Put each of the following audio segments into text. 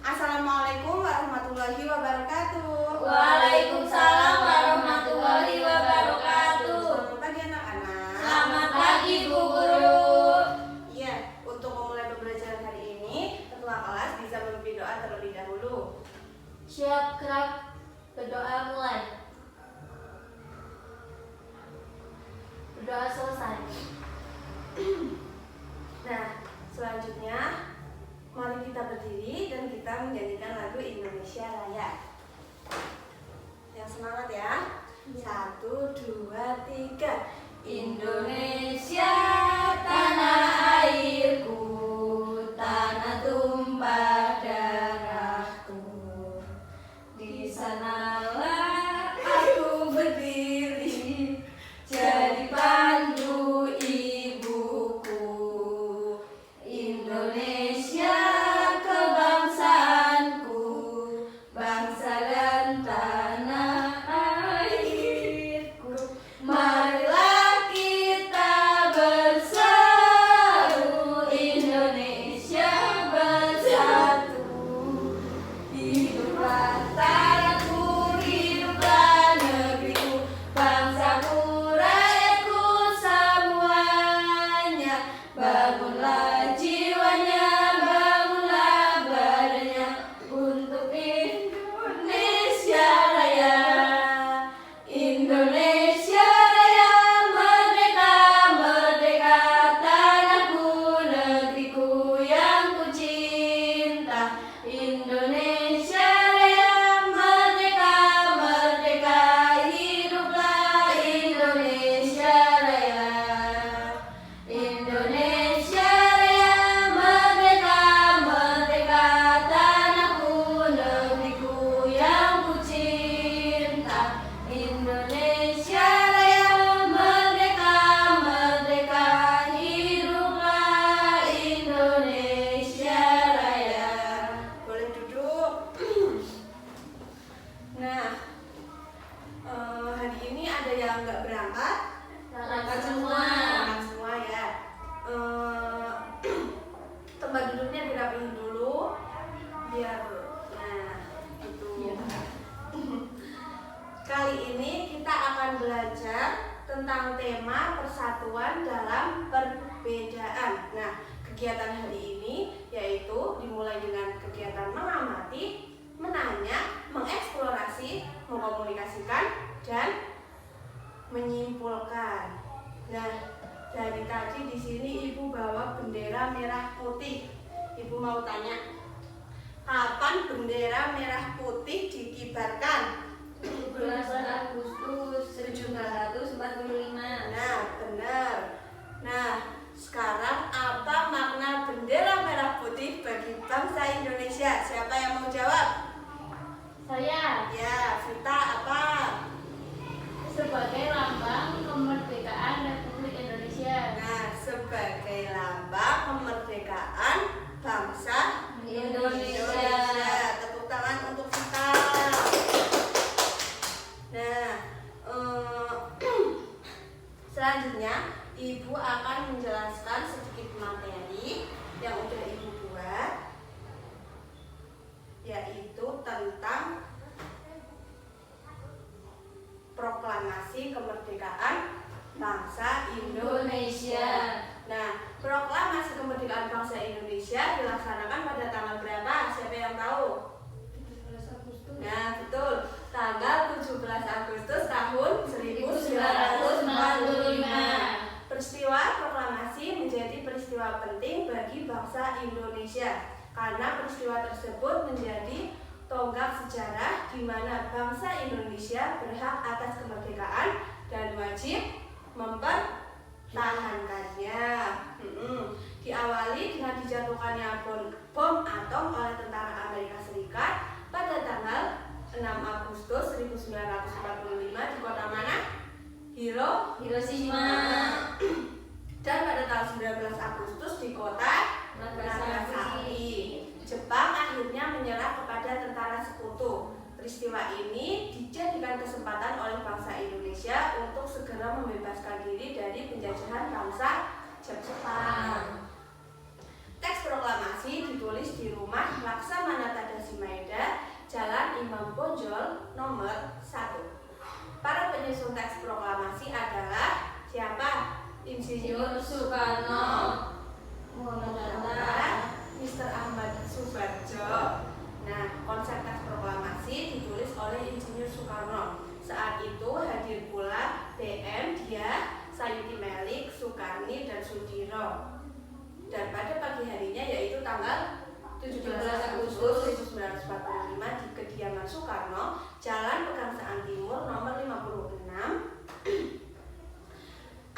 Assalamualaikum warahmatullahi wabarakatuh. Waalaikumsalam warahmatullahi wabarakatuh. Selamat pagi anak-anak. Selamat pagi Bu Guru. Iya, untuk memulai pembelajaran hari ini, ketua kelas bisa memimpin doa terlebih dahulu. Siap gerak, berdoa mulai. Berdoa selesai. Nah, selanjutnya mari kita berdiri dan kita menyanyikan lagu Indonesia Raya. Yang semangat ya. 1, 2, 3. Indonesia tanah airku, tanah tumpah darahku. Di sanalah aku berdiri, jadi pandu ibuku. Indonesia kebangsaanku, bangsa dan tanah airku. Marilah kita bersatu, Indonesia bersatu. Hiduplah tanahku, hiduplah negeriku, bangsaku, rakyatku semuanya. Bangunlah jiwanya, bangunlah badannya untuk Indonesia Raya. Indonesia Raya, merdeka, merdeka, tanahku, negeriku yang ku cinta. Indonesia Raya, merdeka, merdeka, hiduplah Indonesia Raya. Indonesia Raya, merdeka, merdeka, tanahku, negeriku yang ku cinta. Indonesia Raya, merdeka, merdeka, hiduplah Indonesia Raya. Boleh duduk. Nah, hari ini ada yang nggak berangkat? Berangkat semua. Berangkat semua ya. Tempat duduknya dirapihin dulu biar gitu. Kali ini kita akan belajar tentang tema persatuan dalam perbedaan. Nah, kegiatan hari ini yaitu dimulai dengan kegiatan mengamati, menanya, mengeksplorasi, mengkomunikasikan, dan menyimpulkan. Nah, dari tadi di sini Ibu bawa bendera merah putih. Ibu mau tanya, kapan bendera merah putih dikibarkan? 17 Agustus 1745. Nah, benar. Nah, sekarang apa makna bendera merah putih bagi bangsa Indonesia? Siapa yang mau jawab? Saya Ya, Vita apa? sebagai lambang kemerdekaan Republik Indonesia. Nah, sebagai lambang kemerdekaan bangsa Indonesia. Tepuk tangan untuk Vita. Nah, selanjutnya Ibu akan menjelaskan sedikit materi yang udah Ibu buat, yaitu tentang proklamasi kemerdekaan bangsa Indonesia. Nah, proklamasi kemerdekaan bangsa Indonesia dilaksanakan pada tanggal berapa? Siapa yang tahu? 17 Agustus. Nah, betul. Tanggal 17 Agustus tahun 1945. Peristiwa proklamasi menjadi peristiwa penting bagi bangsa Indonesia karena peristiwa tersebut menjadi tonggak sejarah di mana bangsa Indonesia berhak atas kemerdekaan dan wajib mempertahankannya. Diawali dengan dijatuhkannya bom atom oleh tentara Amerika Serikat pada tanggal 6 Agustus 1945 di kota mana? Hiroshima. Dan pada tanggal 19 Agustus di kota Nagasaki. Jepang akhirnya menyerah kepada tentara sekutu. Peristiwa ini dijadikan kesempatan oleh bangsa Indonesia untuk segera membebaskan diri dari penjajahan bangsa Jepang. Teks proklamasi ditulis di rumah Laksamana Tadasi nomor 1. Para penyusun teks proklamasi adalah siapa? Insinyur Soekarno, Mr. Ahmad Subarjo. Nah, konsep teks proklamasi ditulis oleh Insinyur Soekarno. Saat itu hadir pula BM, Dia, Sayuti Melik, Soekarni, dan Sudiro. Dan pada pagi harinya yaitu tanggal 17 Agustus 1945 di kediaman Soekarno, Jalan Pegangsaan Timur nomor 56.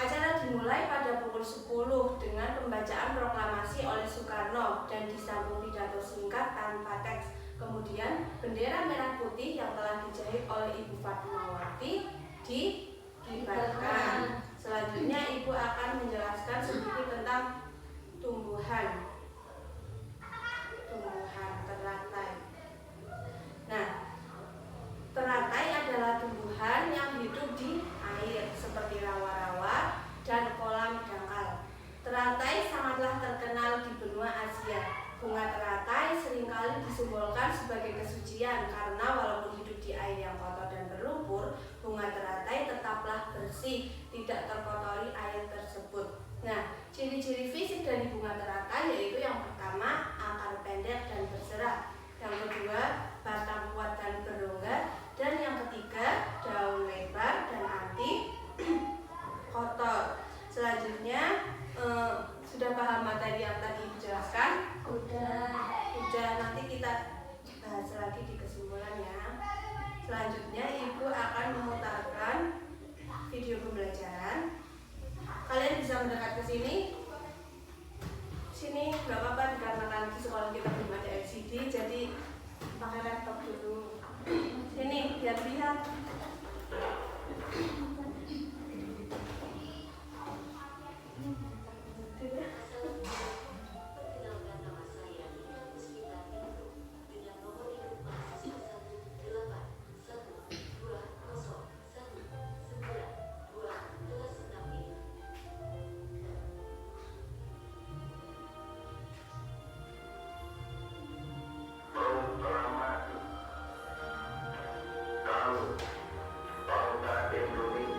Acara dimulai pada pukul 10 dengan pembacaan proklamasi oleh Soekarno dan disambung pidato singkat tanpa teks. Kemudian bendera merah putih yang telah dijahit oleh Ibu Fatmawati dikibarkan. Selanjutnya Ibu akan menjelaskan sedikit tentang tumbuhan teratai. Nah, teratai adalah tumbuhan yang hidup di air seperti rawa-rawa dan kolam dangkal. Teratai sangatlah terkenal di benua Asia. Bunga teratai seringkali disimbolkan sebagai kesucian karena walaupun hidup di air yang kotor dan berlumpur, bunga teratai tetaplah bersih, tidak terkotori air tersebut. Nah, ciri-ciri fisik dari bunga teratai yaitu yang pertama, akar pendek dan berserak. Yang kedua, batang kuat dan berrongga. Dan yang ketiga, daun lebar dan anti kotor. Selanjutnya, sudah paham materi yang tadi dijelaskan? Udah, nanti kita bahas lagi di kesimpulan ya. Selanjutnya Ibu akan memutarkan video pembelajaran. Kalian bisa mendekat ke sini. Sini nggak apa-apa dikarenakan di sekolah kita belum ada LCD, jadi pakai laptop dulu. Sini biar lihat. Bangsa Indonesia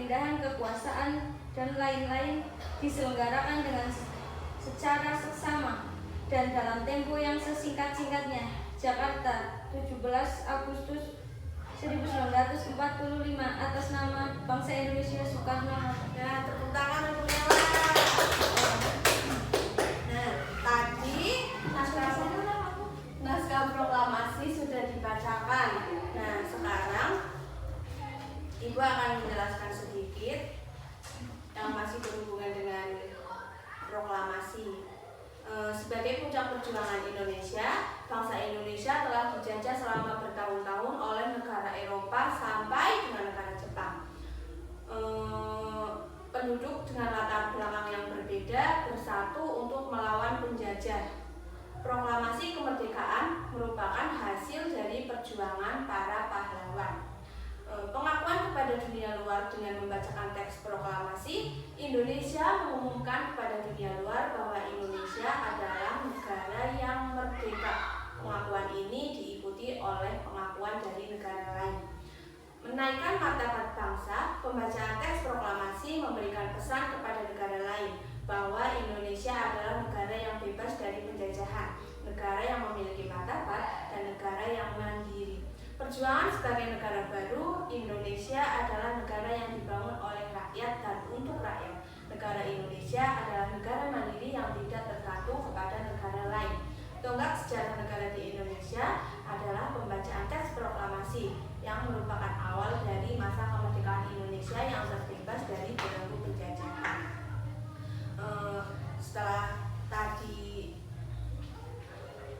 perpindahan kekuasaan dan lain-lain diselenggarakan dengan secara seksama dan dalam tempo yang sesingkat-singkatnya. Jakarta, 17 Agustus 1945, atas nama bangsa Indonesia Soekarno-Hatta. Nah, tepuk tangan untuk Nela. Nah, tadi naskah proklamasi sudah dibacakan. Nah, sekarang Ibu akan menjelaskan sedikit yang masih berhubungan dengan proklamasi. Sebagai puncak perjuangan Indonesia, bangsa Indonesia telah dijajah selama bertahun-tahun oleh negara Eropa sampai dengan negara Jepang. Penduduk dengan latar belakang yang berbeda bersatu untuk melawan penjajah. Proklamasi kemerdekaan merupakan hasil dari perjuangan para pahlawan. Pengakuan kepada dunia luar dengan membacakan teks proklamasi, Indonesia mengumumkan kepada dunia luar bahwa Indonesia adalah negara yang merdeka. Pengakuan ini diikuti oleh pengakuan dari negara lain. Menaikkan martabat bangsa, pembacaan teks proklamasi memberikan pesan kepada negara lain bahwa Indonesia adalah negara yang bebas dari penjajahan, negara yang memiliki martabat, dan negara yang mandiri. Perjuangan sebagai negara baru, Indonesia adalah negara yang dibangun oleh rakyat dan untuk rakyat. Negara Indonesia adalah negara mandiri yang tidak tergantung kepada negara lain. Tonggak sejarah negara di Indonesia adalah pembacaan teks proklamasi yang merupakan awal dari masa kemerdekaan Indonesia yang terbebas dari belenggu penjajahan. Setelah tadi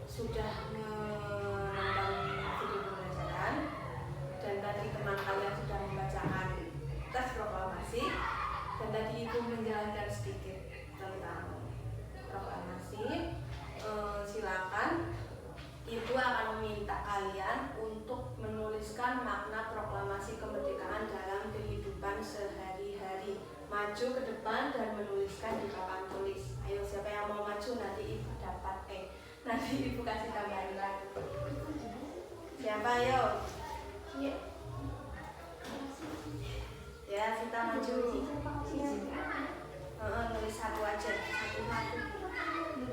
sudah menonton video pembelajaran dan tadi teman kalian sudah membacakan teks proklamasi dan tadi Ibu menjelaskan sedikit tentang proklamasi, silakan Ibu akan meminta kalian untuk menuliskan makna proklamasi kemerdekaan dalam kehidupan sehari-hari. Maju ke depan dan menuliskan di papan tulis. Ayo, siapa yang mau maju nanti Ibu dapat nanti Ibu kasih tambahan lagi. Siapa, ayo? Ya, kita maju. Nulis satu aja, satu-satu.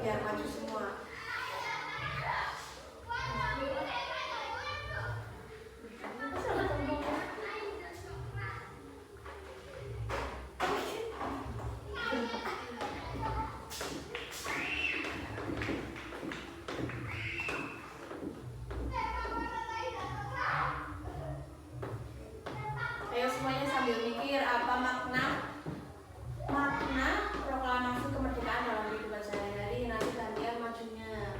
Biar maju semua. Ayo semuanya sambil mikir apa makna proklamasi kemerdekaan dalam kehidupan sehari-hari. Nanti gantian majunya.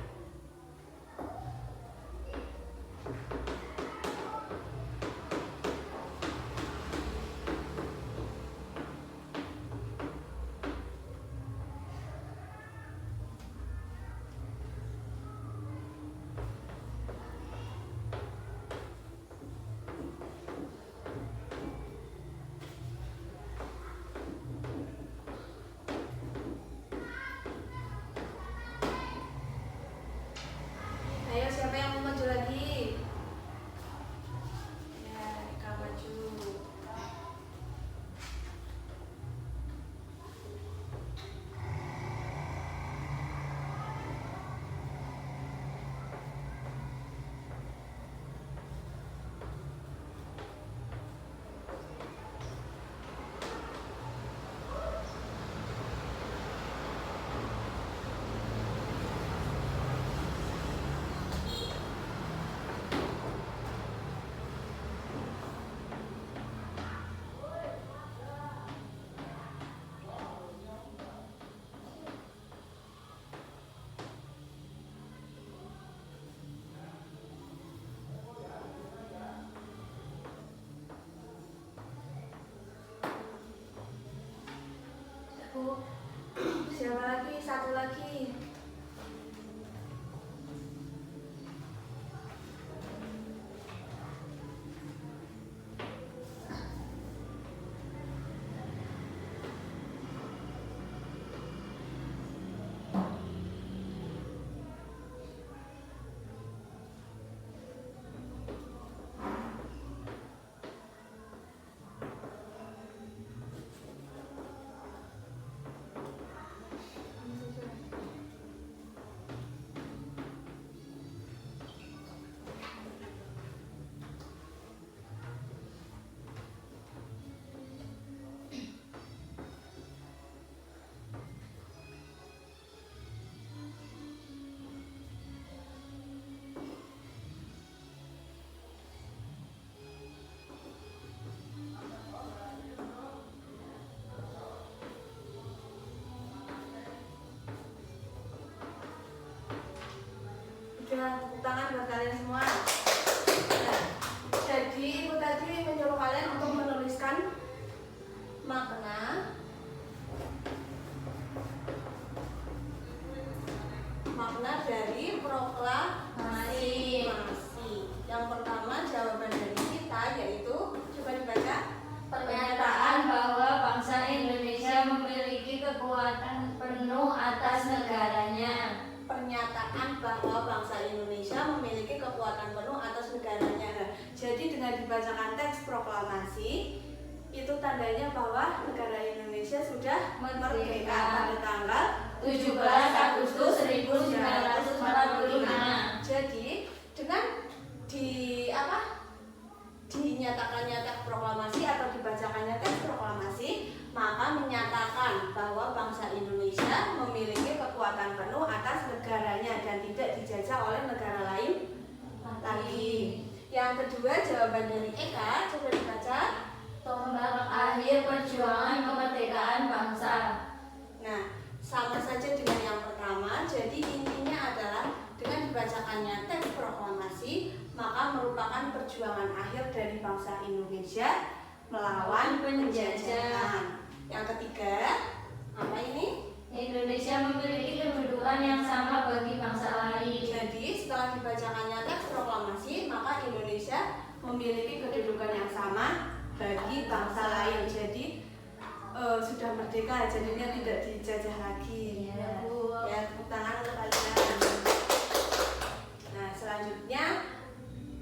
Ya, tepuk tangan buat kalian semua. Nah, jadi ibu tadi menyuruh kalian untuk menuliskan makna dari proklamasi. Yang pertama jawaban dari kita yaitu, coba dibaca. Pernyataan bahwa bangsa Indonesia memiliki kekuatan penuh atas negaranya. Pernyataan bahwa bangsa Indonesia memiliki kekuatan penuh atas negaranya. Jadi dengan dibacakan teks proklamasi, itu tandanya bahwa negara Indonesia sudah merdeka pada tanggal 17 Agustus 1945. Jadi dengan dinyatakannya teks proklamasi atau dibacakannya teks proklamasi, maka menyatakan bahwa bangsa Indonesia memiliki kekuatan penuh atas negaranya dan tidak dijajah oleh negara lain lagi. Yang kedua jawaban dari Eka, coba dibaca. Tonggak akhir perjuangan kemerdekaan bangsa. Nah, sama saja dengan yang pertama. Jadi intinya adalah dengan dibacakannya teks proklamasi, maka merupakan perjuangan akhir dari bangsa Indonesia melawan penjajahan. Yang ketiga, apa ini? Indonesia memiliki kedudukan yang sama bagi bangsa lain. Jadi setelah dibacakannya teks proklamasi, maka Indonesia memiliki kedudukan yang sama bagi bangsa lain. Jadi sudah merdeka, jadinya tidak dijajah lagi. Ya, Bu. Ya, tepuk tangan untuk kalian. Nah, selanjutnya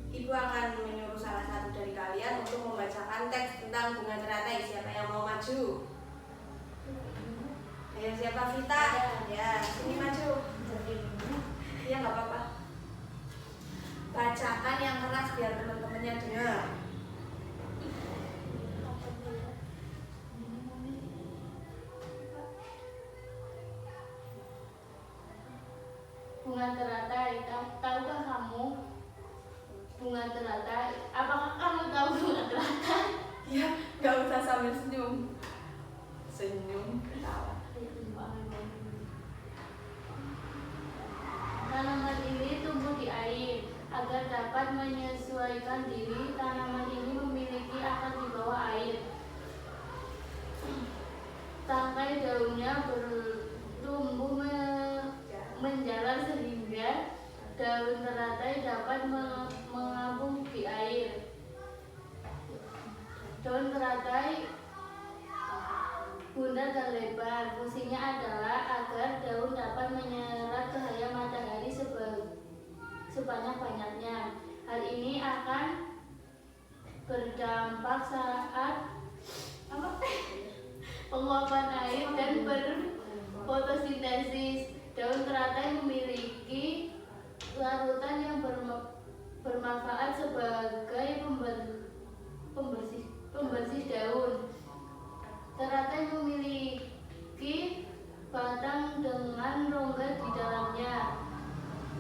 Ibu akan menyuruh salah satu dari kalian untuk membacakan teks tentang bunga teratai. Siapa yang mau maju? Ayo, siapa? Vita? Ya, sini maju. Iya, nggak apa-apa. Bacakan yang keras biar teman-temannya dengar. Bunga teratai, tahukah kamu bunga teratai? Apakah kamu tahu bunga teratai? Ya, nggak usah sambil senyum. Senyum, ketawa. Tanaman ini tumbuh di air. Agar dapat menyesuaikan diri, tanaman ini memiliki akar di bawah air. Tangkai daunnya bertumbuh menjalar sehingga daun teratai dapat mengapung di air. Daun teratai bundar dan lebar. Fungsinya adalah agar daun dapat menyerap cahaya matahari sebanyak-banyaknya. Hal ini akan berdampak saat penguapan air dan berfotosintesis. Daun teratai memiliki larutan yang bermanfaat sebagai pembersih daun. Teratai memiliki batang dengan rongga di dalamnya.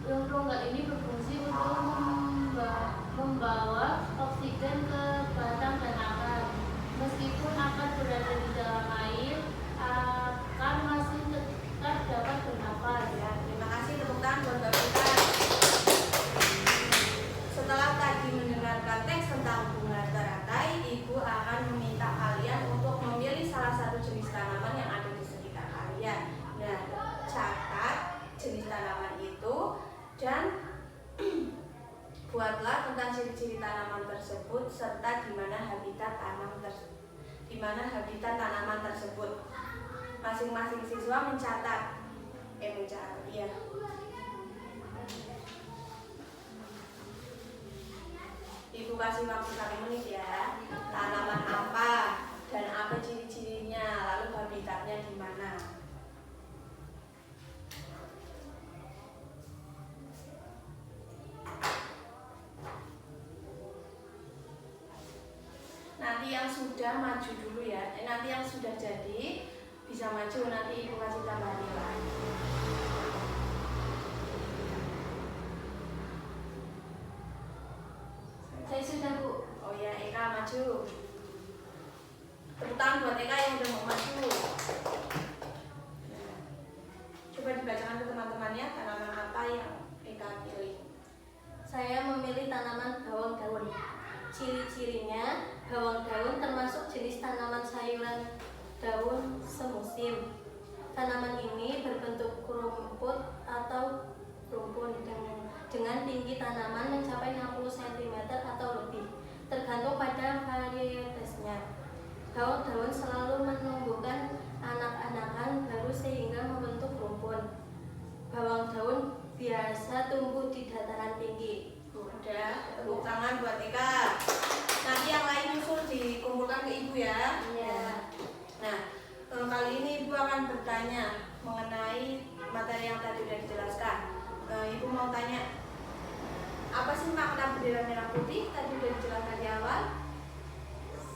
Rongga ini berfungsi untuk membawa oksigen ke batang dan akar. Meskipun akar berada di dalam air, akar masih tetap dapat bernafas. Ya, terima kasih, tepuk tangan buat Mbak Vita. Setelah tadi mendengarkan teks tentang bunga teratai, Ibu akan meminta kalian untuk memilih salah satu jenis tanaman yang ada di sekitar kalian. Nah, catat jenis tanaman itu dan buatlah tentang ciri-ciri tanaman tersebut serta di mana habitat tanaman tersebut. Masing-masing siswa mencatat. Iya. Ibu kasih waktu 1 menit ya. Tanaman apa dan apa ciri-cirinya, lalu habitatnya di mana? Nanti yang sudah maju dulu ya. Nanti yang sudah jadi bisa maju, nanti Ibu kasih tambah nilai. Saya sudah, Bu. Oh ya, Eka maju. Tepuk tangan buat Eka yang udah mau maju. Coba dibacakan ke teman-temannya tanaman apa yang Eka pilih. seperti tanaman bawang daun. Ciri-cirinya, bawang daun termasuk jenis tanaman sayuran daun semusim. Tanaman ini berbentuk rumput atau rumpun dengan tinggi tanaman mencapai 60 cm atau lebih, tergantung pada varietasnya. Bawang daun selalu menumbuhkan anak-anakan baru sehingga membentuk rumpun. Bawang daun biasa tumbuh di dataran tinggi. Udah, tepuk tangan buat Eka. Nanti yang lain nyusul dikumpulkan ke Ibu ya. Iya. Nah, kali ini Ibu akan bertanya mengenai materi yang tadi sudah dijelaskan. Ibu mau tanya, apa sih makna bendera merah putih? Tadi sudah dijelaskan di awal.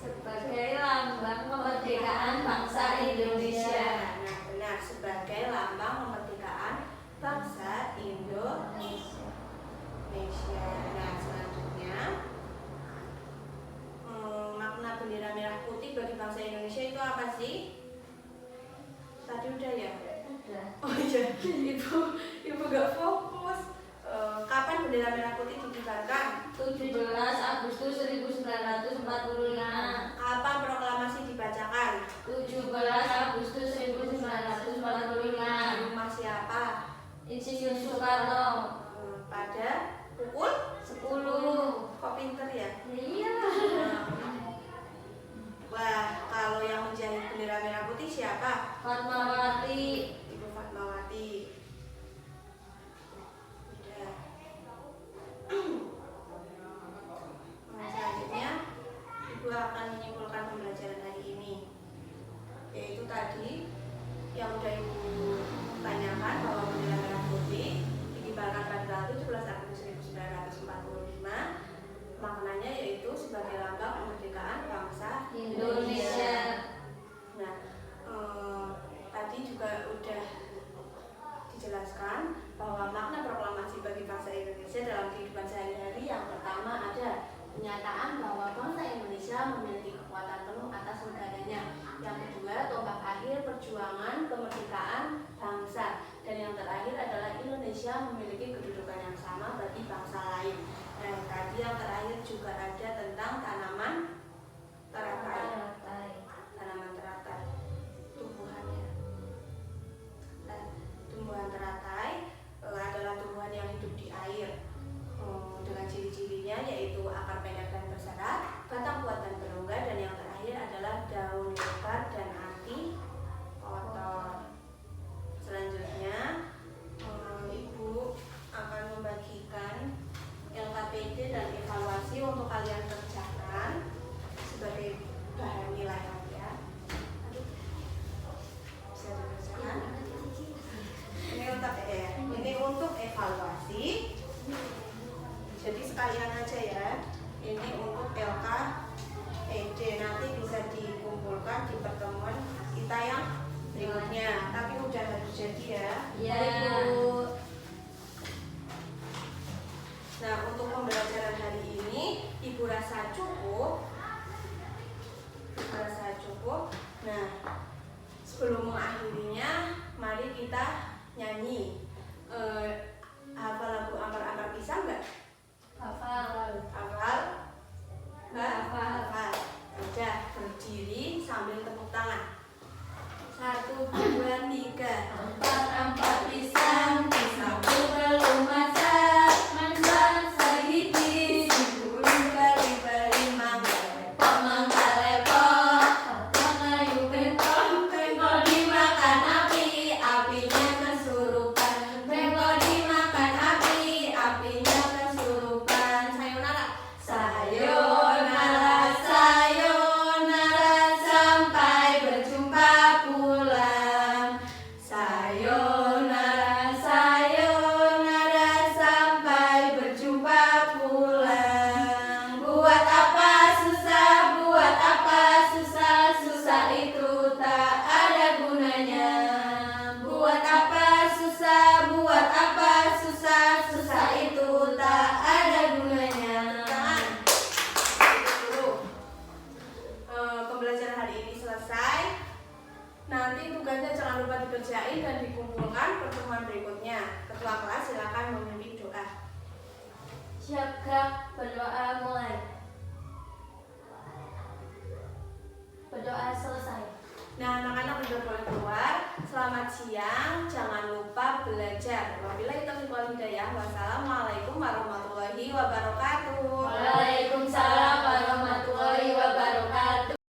Sebagai lambang kemerdekaan bangsa Indonesia. Nah, benar, sebagai lambang kemerdekaan bangsa Indonesia. Nah, selanjutnya makna bendera merah putih bagi bangsa Indonesia itu apa sih? Tadi udah ya? Udah. Oh iya, ibu gak fokus. Kapan bendera merah putih dikibarkan? 17 Agustus 1945. Kapan proklamasi dibacakan? 17 Agustus 1945. Di rumah siapa? Insinyur Soekarno. Pada pukul 10. Kok pinter ya? Iya. Wah, kalau yang menjahit bendera merah putih siapa? Fatmawati. Ibu Fatmawati. Udah. Selanjutnya Ibu akan menyimpulkan pembelajaran hari ini, yaitu tadi yang udah Ibu tanyakan bahwa bendera merah putih dikibarkan pada 17 Agustus 1945. Maknanya yaitu sebagai lambang kemerdekaan bangsa Indonesia. Nah, tadi juga udah dijelaskan bahwa makna proklamasi bagi bangsa Indonesia dalam kehidupan sehari-hari. Yang pertama ada penyataan bahwa bangsa Indonesia memiliki kekuatan penuh atas negaranya. Yang kedua, tonggak akhir perjuangan kemerdekaan bangsa. Dan yang terakhir adalah Indonesia memiliki kedudukan yang sama bagi bangsa lain. Dan tadi yang terakhir juga ada tentang tanaman teratai. Tanaman teratai, tumbuhannya. Tumbuhan teratai adalah tumbuhan yang hidup di air. Dengan ciri-cirinya yaitu akar pendek dan berserat, batang kuat dan berongga, dan yang terakhir adalah daun lebar dan anti kotor. Selanjutnya, Ibu akan membagikan LKPD dan evaluasi untuk kalian kerjakan sebagai bahan nilaian ya. Bisa dikerjakan. Ini untuk evaluasi. Jadi sekalian aja ya. Ini untuk LKPD, nanti bisa dikumpulkan di pertemuan kita yang berikutnya. Tapi udah harus jadi ya. Iya. Ibu. Nah, untuk pembelajaran hari ini Ibu rasa cukup. Nah, sebelum mengakhirinya, mari kita nyanyi. Hafal lagu Ampar-Ampar Pisang nggak? Hafal. Hafal? Nggak? Hafal. Udah, berdiri sambil tepuk tangan. 1, 2, 3. Ampar-ampar pisang, pisangku belum masak. Masak sagiti, Gulung bali-bali mangga. lepok mangga lepok. Mengayu bengkok, bengkok dimakan api, apinya kesurupan. Bengkok dimakan api, apinya kesurupan. Sayonara. Sayonara, sayonara, sampai berjumpa pulang. Sayonara, sayonara, sampai berjumpa pulang. Buat apa susah, susah itu tak ada gunanya. Buat apa susah, susah itu tak ada gunanya. Pembelajaran hari ini selesai. Nanti tugasnya jangan lupa dikerjain dan dikumpulkan pertemuan berikutnya. Ketua kelas silakan memimpin doa. Siap, Kak. berdoa selesai. Nah, anak-anak sudah boleh keluar. Selamat siang, jangan lupa belajar. Wabillahi taufiq wal hidayah. Wassalamualaikum warahmatullahi wabarakatuh.